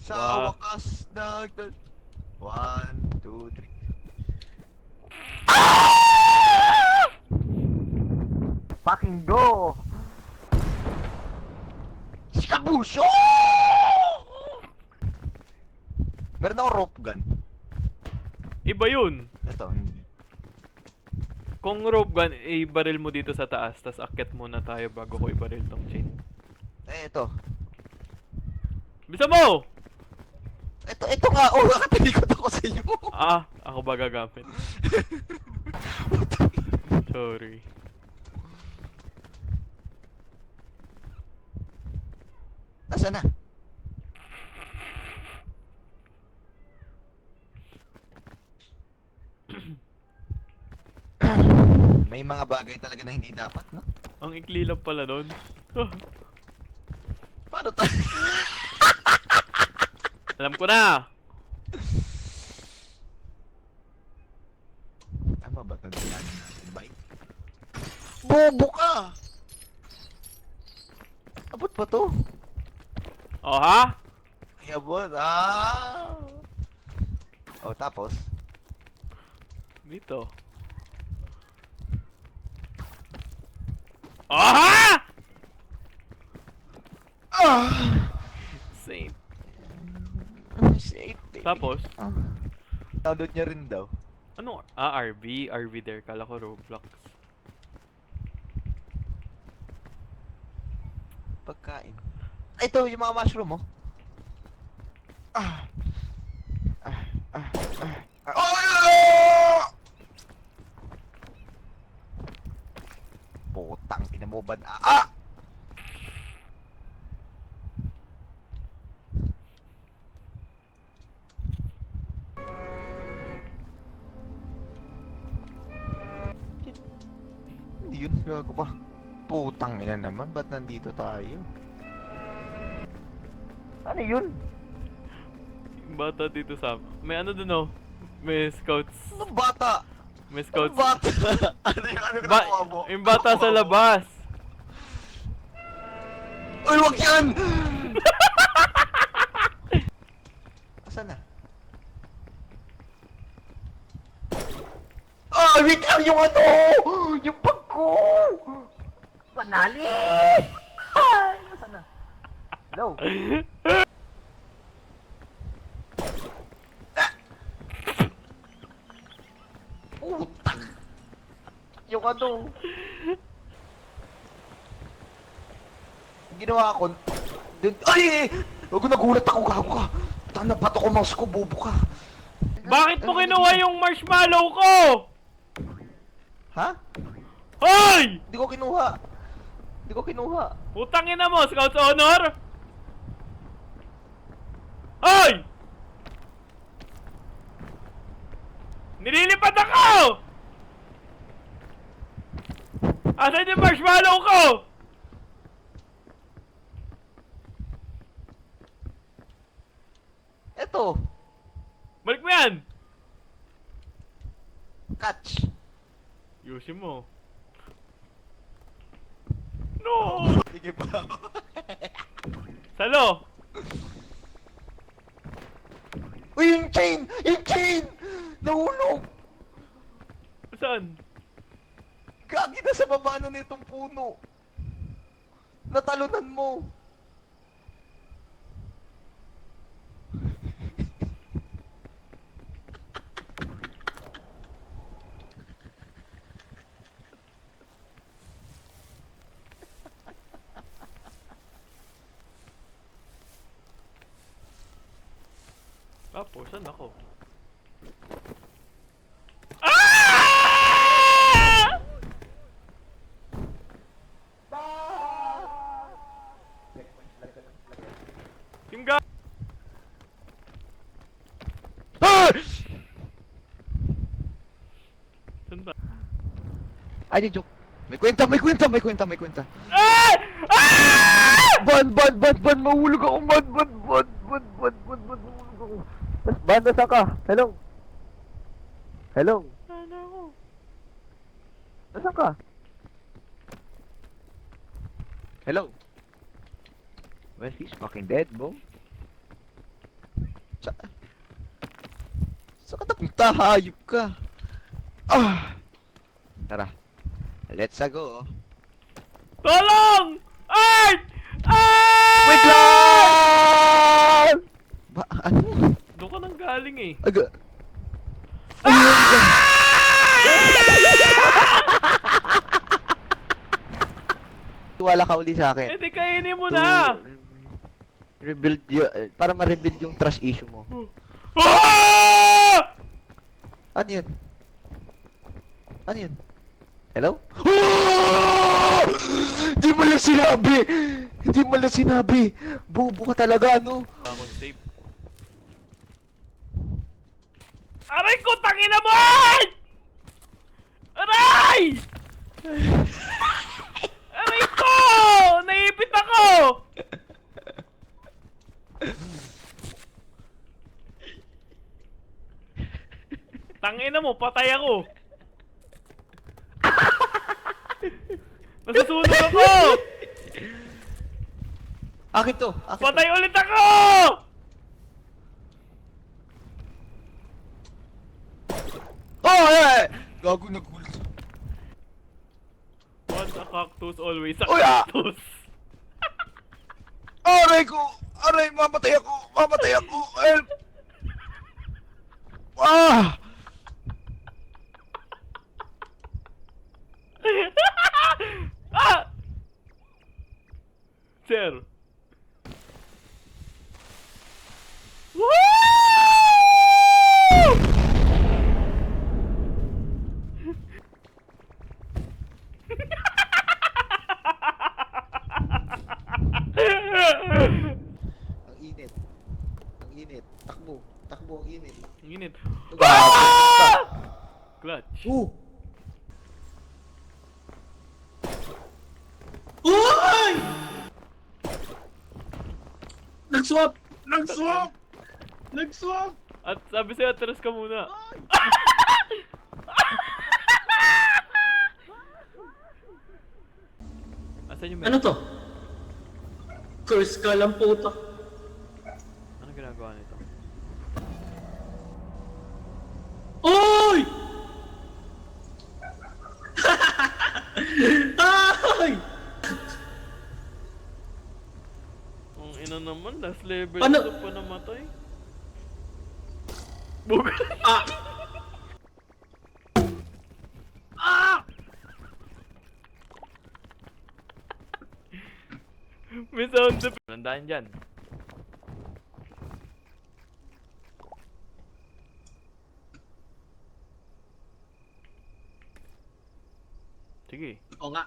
Sa Wow. wakas nagdal... 1, 2, 3. Fucking go! Skabusyo! Meron ako rope gun. Iba yun. Ito, hindi. Kung rope gun, i-baril mo dito sa taas, tas akyat muna tayo bago ko i-baril tong chain. Ito. Bisa mo! Ito nga. Oh, nakatalikod ako sa iyo. Ah, ako ba gagamit? Sorry. Nasaan na? May mga bagay talaga na hindi dapat, no? Ang ikli lang pala nun. Paano tayo? Alam ko na! Tama ba ito natin? Bye. Bobo ka! Abot ba to? Oh ha? Ay, abot. Ah! Oh, tapos? Dito. Oh ha? Ah! Same. Safe, baby. Tapos? Ah. Download niya rin daw. Ano? Ah, RV. RV there. Kala ko Roblox. Pagkain. Ito, yung mga mushroom, oh. Ah. Ah. Ah. Ah. Oh! Putang ina mo ba? Ah! Hindi yun, gago pa. Putang ina naman, ba't nandito tayo? Ano yun? Yung bata dito sa... May ano dun oh. May scouts. Anong bata? May Anong scouts. bata? ano ginagawa mo? Yung bata sa labas. Uy, wag yan! Asan na? Ah, wait lang yung ano! Yung bag ko! Panali! Ay! Nasaan na? Hello? Putang! Yung ano? Ginawa ko... Ay! Wag nagulat ako, gago ka! Tana, bato ko mouse ko, bobo ka! Bakit mo kinuha yung marshmallow ko? Ha? Hoy! Hindi ko kinuha. Hindi ko kinuha. Putang ina mo, Scouts Honor! Hoy! Nililipad ako! Asan yung marshmallow ko? Eto. Balik mo yan! Catch. Yusin mo. No! Sige pa. Salo! Uy, yung chain! Yung chain! Nahulog! Saan? Gagi na sa baba na nitong puno. Natalunan mo. Tapos, saan ako? Ah! Yung ga... Ah! Saan ba? Ay, di joke. May kwenta, may kwenta, may kwenta, may kwenta. Ah! Ah! Ban! Mahulog ako! Ban! Mahulog ako! Ban, nasaan ka? Hello? Hello? Saan ako? Nasaan ka? Hello? Well, he's fucking dead, bro. Sa... Saan ka napunta? Hayop ka. Ah! Tara. Let's go. Tolong! Art! Art! Wait lang! Ba, ano? Doon ka nang galing eh. Aga. Ayun. Wala ka uli sa akin. Eh di kainin mo na! Rebuild para ma-rebuild yung trust issue mo. Ah! Ano yun? Ano yun? Hello? Hindi mo lang sinabi! Hindi mo lang sinabi! Bobo ka talaga, ano? Akong save. Aray ko! Tangina mo! Aray! Aray ko! Naipit ako! Tangina mo, patay ako! Nasusunog ako! Akin to! Akin Patay ulit ako! Oh! Eh! Gago na gulat. Once a cactus, always a Uy, ah! cactus. Aray ko! Aray! Mamatay ako! Mamatay ako! Help! Ah! Ah! Sir. Woo! Ang init. Ang init. Takbo. Takbo. Ang init. Ang init. Ah! Clutch. Uy! Nag-swap! Nag-swap! Nag-swap! At sabi sa'yo, atras ka muna. Asan yung Ano to? Curse ka lang puta. Ano ginagawa nito? Uy! Ay! Ang ina naman, last level Ano? ito pa namatay. Bugal. Ah! Ah! May sound effect. Nandaan dyan. Sige. Oo nga.